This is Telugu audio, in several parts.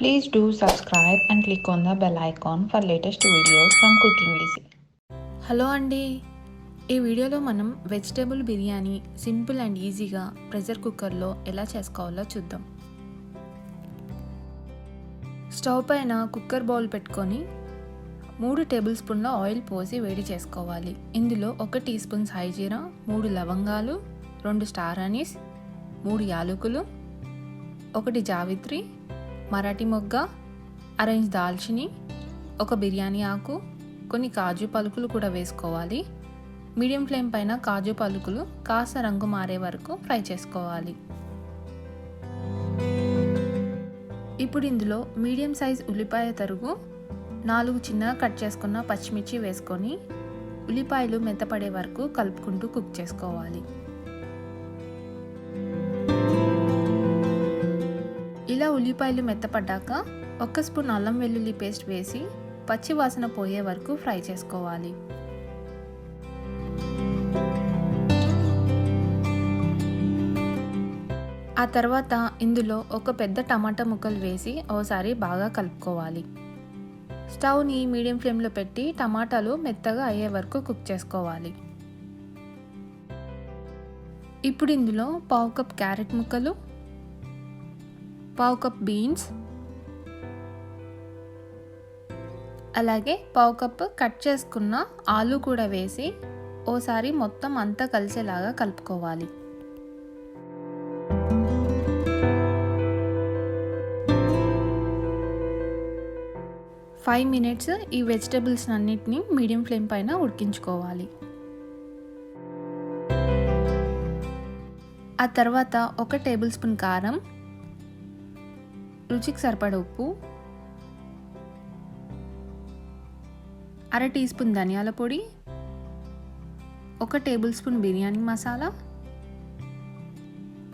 Please do subscribe and click on the bell icon for latest videos from Cooking Easy. Hello అండి, ఈ వీడియోలో మనం వెజిటేబుల్ బిర్యానీ సింపుల్ అండ్ ఈజీగా ప్రెషర్ కుక్కర్లో ఎలా చేసుకోవాలో చూద్దాం. స్టవ్ పైన కుక్కర్ బౌల్ పెట్టుకొని 3 టేబుల్ స్పూన్ల ఆయిల్ పోసి వేడి చేసుకోవాలి. ఇందులో 1 టీ స్పూన్ సాయి జీరా, 3 లవంగాలు, 2 స్టార్ అనీస్, 3 యాలకులు, 1 జావిత్రి, మరాఠీ మొగ్గ, అరేంజ్ దాల్చిని, 1 బిర్యానీ ఆకు, కొన్ని కాజు పలుకులు కూడా వేసుకోవాలి. మీడియం ఫ్లేమ్ పైన కాజు పలుకులు కాస్త రంగు మారే వరకు ఫ్రై చేసుకోవాలి. ఇప్పుడు ఇందులో మీడియం సైజ్ ఉల్లిపాయ తరుగు, 4 చిన్నగా కట్ చేసుకున్న పచ్చిమిర్చి వేసుకొని ఉల్లిపాయలు మెత్తపడే వరకు కలుపుకుంటూ కుక్ చేసుకోవాలి. ఇలా ఉల్లిపాయలు మెత్తపడ్డాక 1 స్పూన్ అల్లం వెల్లుల్లి పేస్ట్ వేసి పచ్చి వాసన పోయే వరకు ఫ్రై చేసుకోవాలి. ఆ తర్వాత ఇందులో 1 పెద్ద టమాటా ముక్కలు వేసి ఓసారి బాగా కలుపుకోవాలి. స్టవ్ని మీడియం ఫ్లేమ్లో పెట్టి టమాటాలు మెత్తగా అయ్యే వరకు కుక్ చేసుకోవాలి. ఇప్పుడు ఇందులో 1/2 కప్ క్యారెట్ ముక్కలు, 1/2 కప్ బీన్స్, అలాగే 1/2 కప్ కట్ చేసుకున్న ఆలు కూడా వేసి ఓసారి మొత్తం అంతా కలిసేలాగా కలుపుకోవాలి. ఫైవ్ మినిట్స్ ఈ వెజిటేబుల్స్ అన్నిటిని మీడియం ఫ్లేమ్ పైన ఉడికించుకోవాలి. ఆ తర్వాత 1 టేబుల్ స్పూన్ కారం, రుచికి సరిపడ ఉప్పు, 1/2 టీ స్పూన్ ధనియాల పొడి, 1 table spoon biryani masala,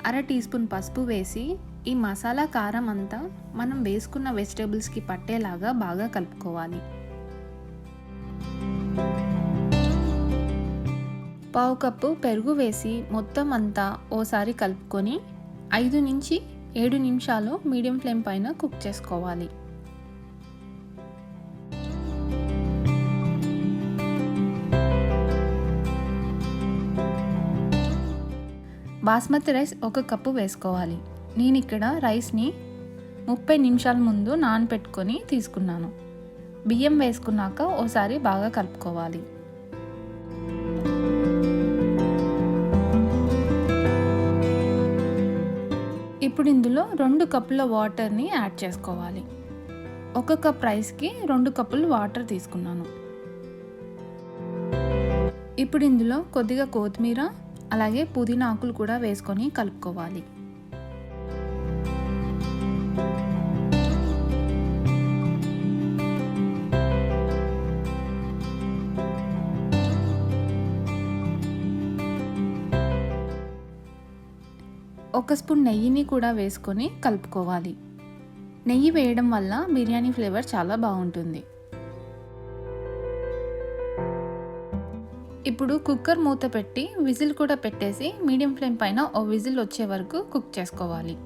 1/2 tea spoon పసుపు వేసి ఈ మసాలా కారం అంతా మనం వేసుకున్న వెజిటేబుల్స్కి పట్టేలాగా బాగా కలుపుకోవాలి. 1/2 కప్పు పెరుగు వేసి మొత్తం అంతా ఓసారి కలుపుకొని 5 నుంచి 7 నిమిషాలు మీడియం ఫ్లేమ్ పైన కుక్ చేసుకోవాలి. బాస్మతి రైస్ 1 కప్పు వేసుకోవాలి. నేను ఇక్కడ రైస్ని 30 నిమిషాల ముందు నానబెట్టుకొని తీసుకున్నాను. బియ్యం వేసుకున్నాక ఓసారి బాగా కలుపుకోవాలి. ఇప్పుడు ఇందులో 2 కప్పుల వాటర్ని యాడ్ చేసుకోవాలి. 1 కప్ రైస్కి 2 కప్పులు వాటర్ తీసుకున్నాను. ఇప్పుడు ఇందులో కొద్దిగా కొత్తిమీర అలాగే పుదీనా ఆకులు కూడా వేసుకొని కలుపుకోవాలి. ఒక స్పూన్ నెయ్యిని కూడా వేసుకొని కలుపుకోవాలి. నెయ్యి వేయడం వల్ల బిర్యానీ ఫ్లేవర్ చాలా బాగుంటుంది. ఇప్పుడు కుక్కర్ మూత పెట్టి విజిల్ కూడా పెట్టేసి మీడియం ఫ్లేమ్ పైన ఓ విజిల్ వచ్చే వరకు కుక్ చేసుకోవాలి.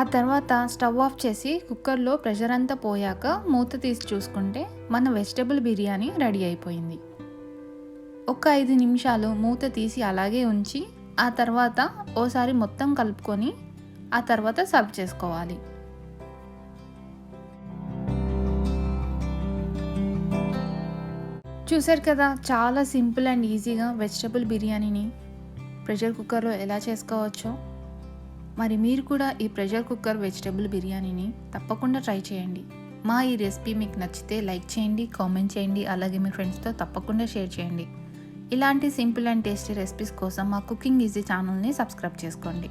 ఆ తర్వాత స్టవ్ ఆఫ్ చేసి కుక్కర్లో ప్రెషర్ అంతా పోయాక మూత తీసి చూసుకుంటే మన వెజిటేబుల్ బిర్యానీ రెడీ అయిపోయింది. ఒక 5 నిమిషాలు మూత తీసి అలాగే ఉంచి ఆ తర్వాత ఓసారి మొత్తం కలుపుకొని ఆ తర్వాత సర్వ్ చేసుకోవాలి. చూసారు కదా, చాలా సింపుల్ అండ్ ఈజీగా వెజిటేబుల్ బిర్యానీని ప్రెషర్ కుక్కర్లో ఎలా చేసుకోవచ్చో. మరి మీరు కూడా ఈ ప్రెషర్ కుక్కర్ వెజిటేబుల్ బిర్యానీని తప్పకుండా ట్రై చేయండి. మా ఈ రెసిపీ మీకు నచ్చితే లైక్ చేయండి, కామెంట్ చేయండి, అలాగే మీ ఫ్రెండ్స్తో తప్పకుండా షేర్ చేయండి. ఇలాంటి సింపుల్ అండ్ టేస్టీ రెసిపీస్ కోసం మా కుకింగ్ ఈజీ ఛానల్ని సబ్స్క్రైబ్ చేసుకోండి.